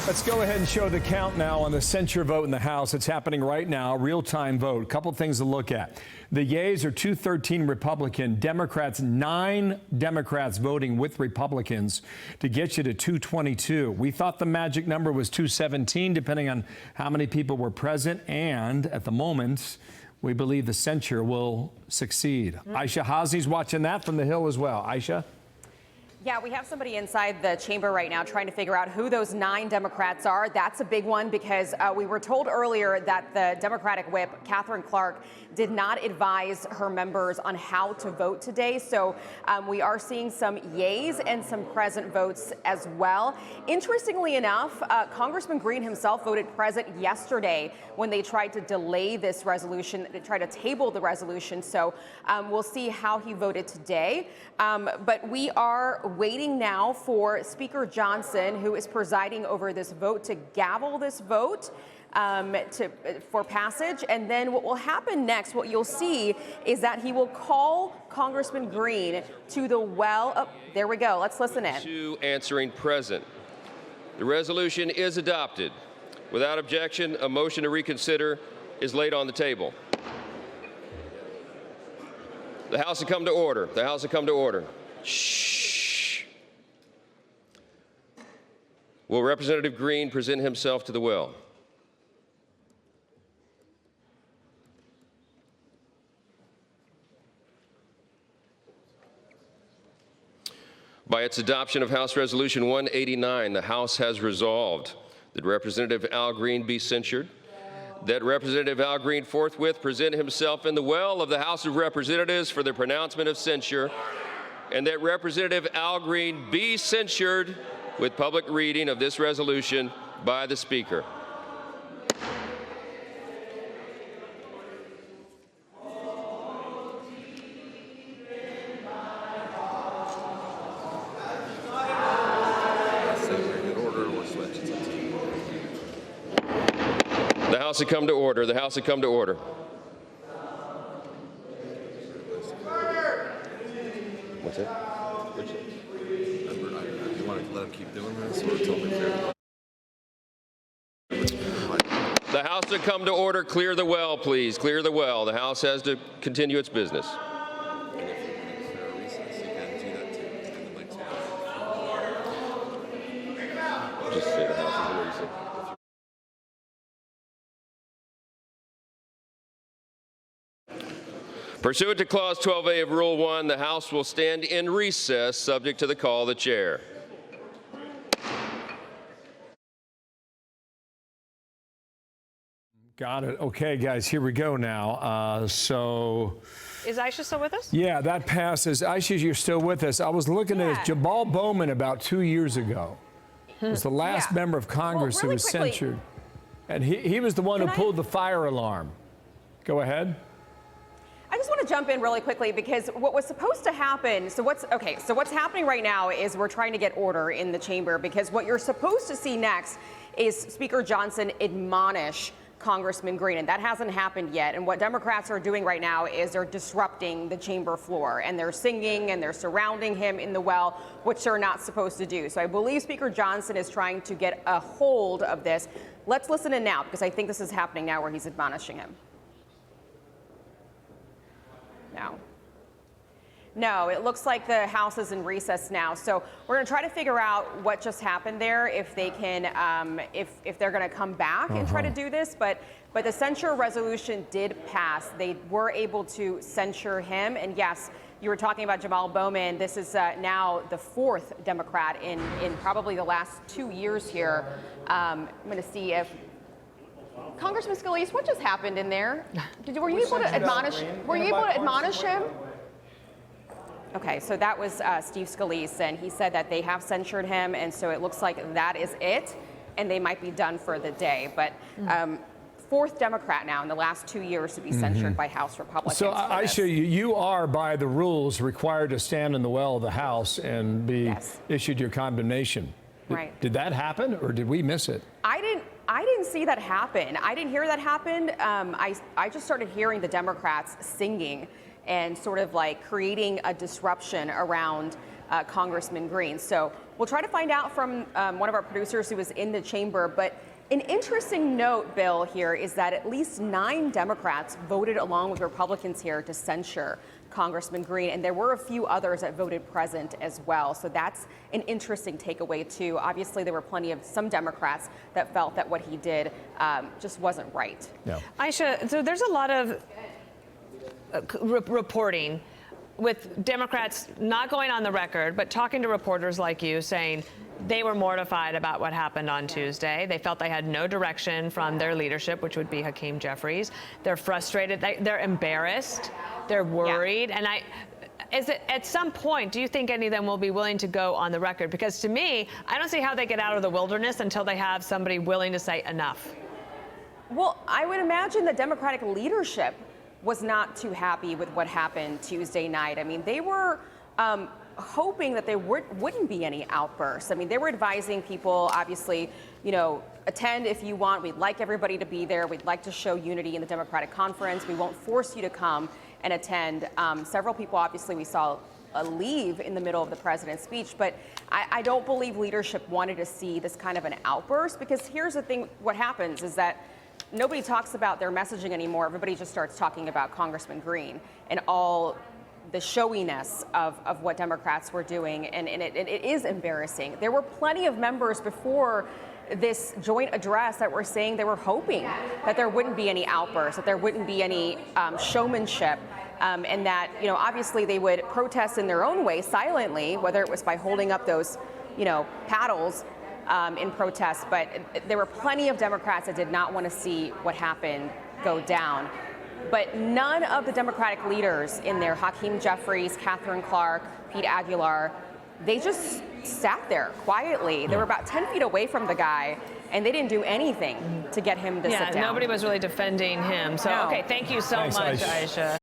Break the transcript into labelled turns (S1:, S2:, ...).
S1: Let's go ahead and show the count now on the censure vote in the House. It's happening right now, real-time vote. A couple things to look at. The yeas are 213 Republican, Democrats, 9 Democrats voting with Republicans to get you to 222. We thought the magic number was 217, depending on how many people were present. And at the moment, we believe the censure will succeed. Aishah Hasnie's watching that from the Hill as well. Aishah?
S2: Yeah, we have somebody inside the chamber right now trying to figure out who those 9 Democrats are. That's a big one because we were told earlier that the Democratic whip, Catherine Clark, did not advise her members on how to vote today. So we are seeing some yays and some present votes as well. Interestingly enough, Congressman Green himself voted present yesterday when they tried to delay this resolution, they tried to table the resolution. So we'll see how he voted today. But we are waiting now for Speaker Johnson, who is presiding over this vote, to gavel this vote for passage. And then what will happen next, what you'll see, is that he will call Congressman Green to the well. Oh, there we go. Let's listen in.
S3: To answering present. The resolution is adopted. Without objection, a motion to reconsider is laid on the table. The House will come to order. The House will come to order. Shh. Will Representative Green present himself to the well? By its adoption of House Resolution 189, the House has resolved that Representative Al Green be censured, that Representative Al Green forthwith present himself in the well of the House of Representatives for the pronouncement of censure, and that Representative Al Green be censured with public reading of this resolution by the Speaker. The House will come to order. The House will come to order. What's that?
S4: You want to let him keep doing this, or until they clear?
S3: The House will come to order. Clear the well, please. Clear the well. The House has to continue its business.
S4: And if you want to declare a recess, you can do that too. And the mic's on.
S3: Just say the House is in recess. Pursuant to Clause 12A of Rule 1, the House will stand in recess, subject to the call of the chair.
S1: Got it. Okay, guys, here we go now.
S5: Is Aishah still with us?
S1: Yeah, that passes. Aishah, you're still with us. I was looking at this. Jabal Bowman about 2 years ago was the last member of Congress who was censured. And he was the one who pulled the fire alarm. Go ahead.
S2: I just want to jump in really quickly because what was supposed to happen, so what's happening right now is we're trying to get order in the chamber, because what you're supposed to see next is Speaker Johnson admonish Congressman Green, and that hasn't happened yet. And what Democrats are doing right now is they're disrupting the chamber floor, and they're singing and they're surrounding him in the well, which they're not supposed to do. So I believe Speaker Johnson is trying to get a hold of this. Let's listen in now, because I think this is happening now where he's admonishing him. No, it looks like the House is in recess now. So we're going to try to figure out what just happened there, if they can, if they're going to come back and try to do this. But the censure resolution did pass. They were able to censure him. And yes, you were talking about Jabal Bowman. This is now the 4th Democrat in probably the last 2 years here. I'm going to see if Congressman Scalise, what just happened in there? Were you able to admonish? Were you able to admonish him? Okay, so that was Steve Scalise, and he said that they have censured him, and so it looks like that is it, and they might be done for the day. But 4th Democrat now in the last 2 years to be censured by House Republicans.
S1: So, Aishah, you are, by the rules, required to stand in the well of the House and be issued your condemnation.
S2: Right.
S1: Did that happen, or did we miss it?
S2: I didn't see that happen. I didn't hear that happen. I just started hearing the Democrats singing and sort of like creating a disruption around Congressman Green. So we'll try to find out from one of our producers who was in the chamber. But an interesting note, Bill, here is that at least 9 Democrats voted along with Republicans here to censure Congressman Green, and there were a few others that voted present as well. So that's an interesting takeaway, too. Obviously, there were plenty of some Democrats that felt that what he did just wasn't right.
S1: No.
S5: Aishah, so there's a lot of reporting with Democrats not going on the record, but talking to reporters like you saying they were mortified about what happened on Tuesday. They felt they had no direction from their leadership, which would be Hakeem Jeffries. They're frustrated. They're embarrassed. They're worried. Yeah. And at some point, do you think any of them will be willing to go on the record? Because to me, I don't see how they get out of the wilderness until they have somebody willing to say enough.
S2: Well, I would imagine the Democratic leadership was not too happy with what happened Tuesday night. I mean, they were hoping that there wouldn't be any outbursts. I mean, they were advising people, obviously, attend if you want. We'd like everybody to be there. We'd like to show unity in the Democratic conference. We won't force you to come and attend. Several people, obviously, we saw leave in the middle of the president's speech, but I don't believe leadership wanted to see this kind of an outburst, because here's the thing, what happens is that nobody talks about their messaging anymore. Everybody just starts talking about Congressman Green and all the showiness of what Democrats were doing, and it is embarrassing. There were plenty of members before this joint address that were saying they were hoping that there wouldn't be any outbursts, that there wouldn't be any showmanship, and that, obviously they would protest in their own way silently, whether it was by holding up those, paddles in protest. But there were plenty of Democrats that did not want to see what happened go down. But none of the Democratic leaders in there, Hakeem Jeffries, Catherine Clark, Pete Aguilar, they just sat there quietly. They were about 10 feet away from the guy, and they didn't do anything to get him to sit down.
S5: Yeah, nobody was really defending him. So,
S2: No.
S5: okay, thank you so
S1: Thanks,
S5: much,
S1: Aishah.
S5: Aishah.